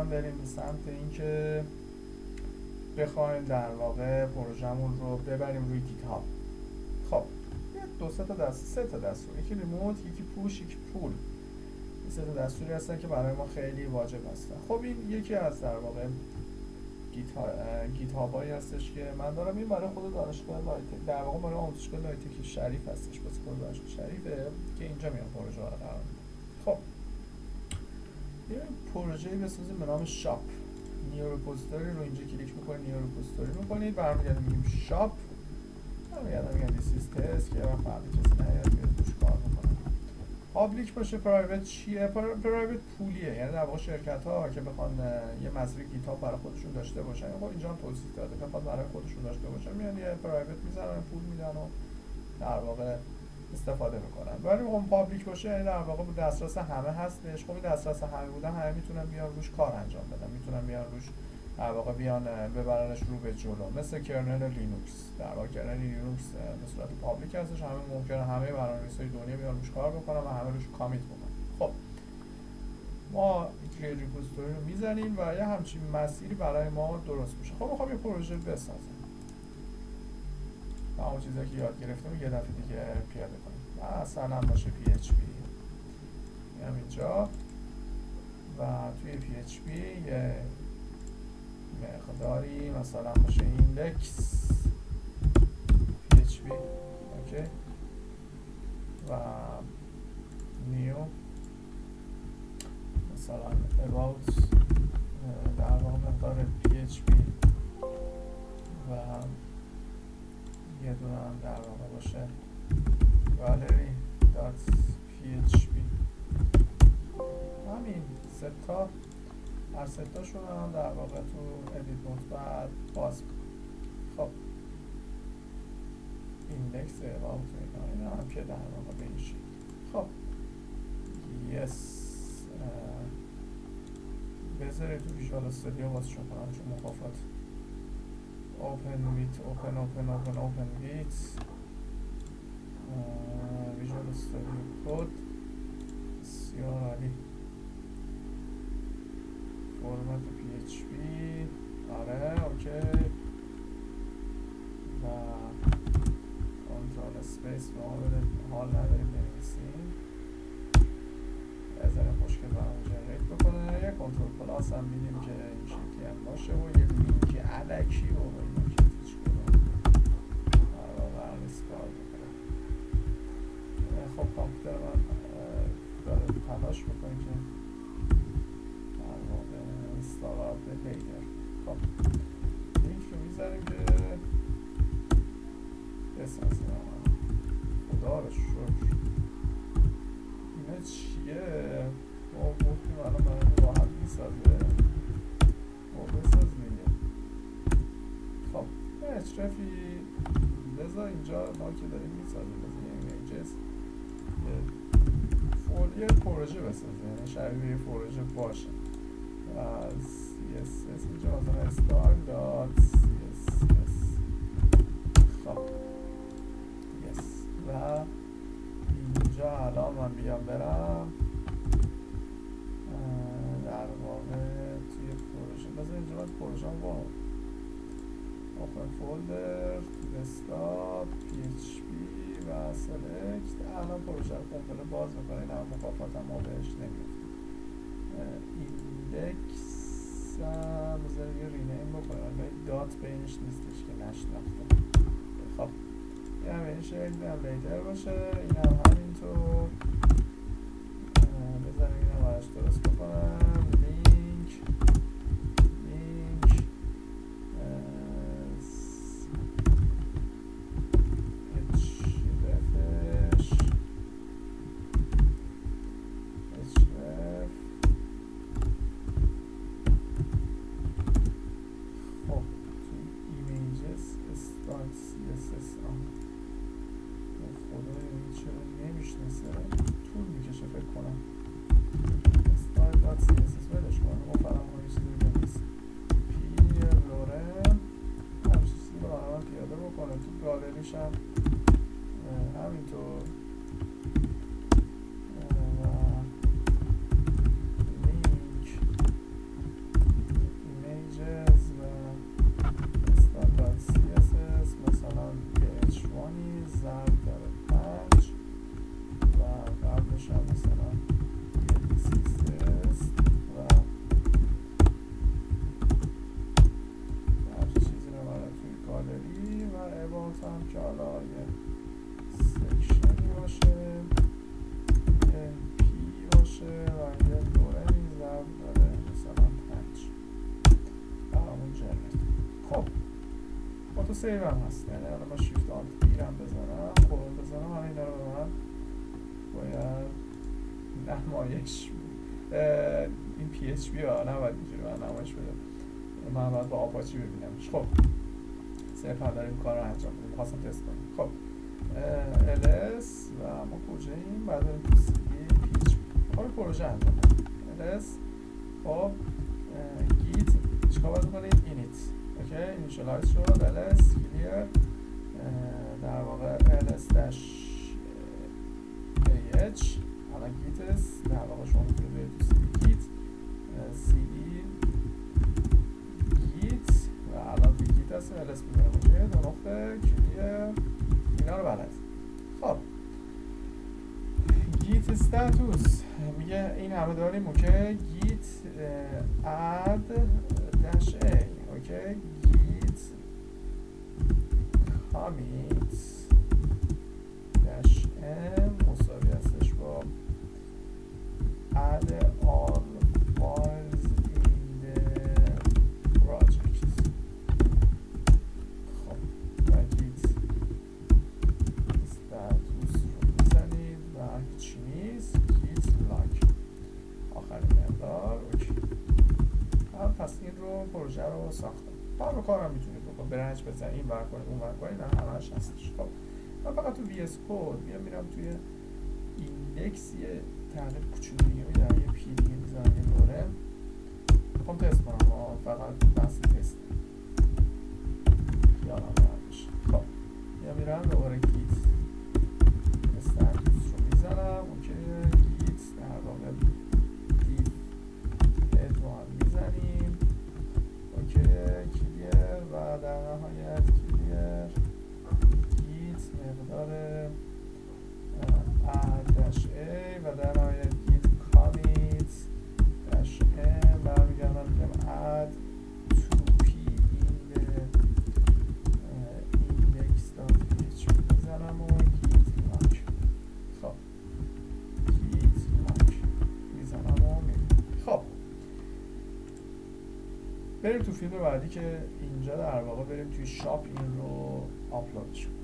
بریم به سمت اینکه بخوایم در واقع پروژمون رو ببریم روی گیت هاب. خب سه تا دستور، یکی ریموت، یکی پوش، یکی پول. این سه تا دستوری هستن که برای ما خیلی واجب هستن. خب این یکی از در واقع گیت هابایی هستش که من دارم. این برای خود دانشگاه لایتک، در واقع برای آموزشگاه لایتک شریف هستش، واسه خود دانشگاه شریفه که اینجا میام پروژه رو قرار میدم. خب یه پروژه‌ای بسازیم به نام شاپ. نیو رپوزیتوری رو اینجا کلیک می‌کنید، نیو رپوزیتوری می‌کنید، برمیگردیم میگیم شاپ، برمیگردیم میگم دیس ایز تست که من فهمید کسی نیاد بیاد روش کار بکنه. پابلیک باشه. پرایوت چیه؟ پرایوت پولیه، یعنی در واقع شرکت‌ها که بخوان یه مسیر گیت هاب برای خودشون داشته باشن، خب اینجا هم توضیح داده، بخواد برای خودشون داشته باشن میان یه پرایوت میذارن، پول میدن و در واقع استفاده میکنن. ولی اون پابلیک باشه یعنی در واقع دسترس همه هستش. خب این دسترس همه بودن، همه میتونن بیان روش کار انجام بدن، میتونن بیان روش در واقع بیان ببرنش رو به جلو. مثل کرنل لینوکس، در واقع کرنل لینوکس به صورت پابلیک هستش، همه ممکنه همه برنامه‌نویسای دنیا بیان روش کار بکنن و همه روش کامیت بکنن. خب ما این ریپوزیتوری رو میزنیم و یه همچین مسیری برای ما درست میشه. خب میخوام یه پروژه بسازم، همون چیزایی که یاد گرفتیم یه دفعه دیگه پیاده کنیم. مثلا باشه PHP، میام اینجا و توی PHP یه مقداری مثلا باشه ایندکس PHP، اوکی، و نیو مثلا about در واقع مقدار PHP و یه دونه هم در واقع باشه gallery.php. همین سه تا، هر سه تاشون هم در واقع تو ادیت نوت بعد باز. خب ایندکس about اینا هم که در واقع به این شکل. خب بذارید تو ویژوال استودیو بازشون کنم چون مخافات open with ویژوال استودیو کد بسیار عالی، فرمت PHP، آره اوکی، و کنترل اسپیس ما بده، حال نداریم بنویسیم، از این خوشگل برام جنریت بکنه. یه کنترل پلاس هم میدیم که این شکلی هم باشه و یه لینک الکی و اینا که هیچ کدوم برای نیست کار بکنه. خب کامپیوتر من داره تلاش بکنه که در واقع اینستال آپدیت پیگر. خب لینک رو میذاریم که بسازیم. خدا رو شکر. اینا چیه؟ ما گفتیم الان برای راحت میسازه و بساز دیگه. خب اشرفی بذار اینجا ما که داریم میسازیم بذار یه ایمیجز یه پروژه بسازه، یعنی شبیه یه پروژه باشه. از CSS اینجا مثلا style.css. خب و اینجا الان من بیام برم در واقع توی پروژه، بذار اینجا من پروژه هم با open folder desktop PHP و select. الان پروژه رو کامل باز میکنه، این هم مکافات هم ما بهش نمیفتیم. ایندکس هم بذار یه رینیم بکنم، ولی دات بینش نیستش که نشناخته. خب این هم این شکل هم لیتر باشه، این هم همینطور. بذارم این هم براش درست بکنم، لینک گالریشم همینطور و لینک آتو سیو هم هست، یعنی الان من شیفت آلت بیرم بزنم، قرون بزنم، همه اینا رو به من باید نمایش این پی اچ پی ها نباید اینجوری من نمایش بده، من باید با آپاچی ببینمش. خب صرف هم داریم کار رو انجام بدیم، می‌خواستم تست کنیم. خب ls و ما کجاییم؟ بعد بریم تو سی پی اچ پی می‌خوایم پروژه انجام بدیم. ls خب git چیکار باید بکنیم؟ init اوکی اینیشالایز شد. ls clear در واقع ls dash ah الان git است، در واقع شما میتونید برید تو cd git cd git و الان توی git هست ls میذارم اوکی دو نقطه clear اینا رو بلد. خب git status میگه این همه داریم اوکی git add dash a اوکی git commit dash m مساوی هستش با add all files in the project. خب و git status رو میزنید و هیچی نیست git log آخرین مقدار اوکی. پس این رو پروژه رو ساختم. رو کارم میتونید بکن برنج بزنید این ور کنید اون ور کنید نه همش هستش. خب من فقط تو وی اس کد میرم توی ایندکس یه تغییر کوچولو دیگه میدم یه پی دیگه میذارم این دوره میخوام تست کنم فقط بحث تست یادم نمیشه. خب میرم دوباره گیت استاتوس رو میزنم اوکی گیت در واقع دیف اد رو هم میزنیم اوکی کلیر و در نهایت کلیر گیت مقدار add-a و در نهایت git commit -m برمیگردم میگم add 2p in the index.php میزنم و git log خب git log میزنم و میرم. خب بریم تو فیلم بعدی که اینجا در واقع بریم توی شاپ این رو آپلودش کنیم.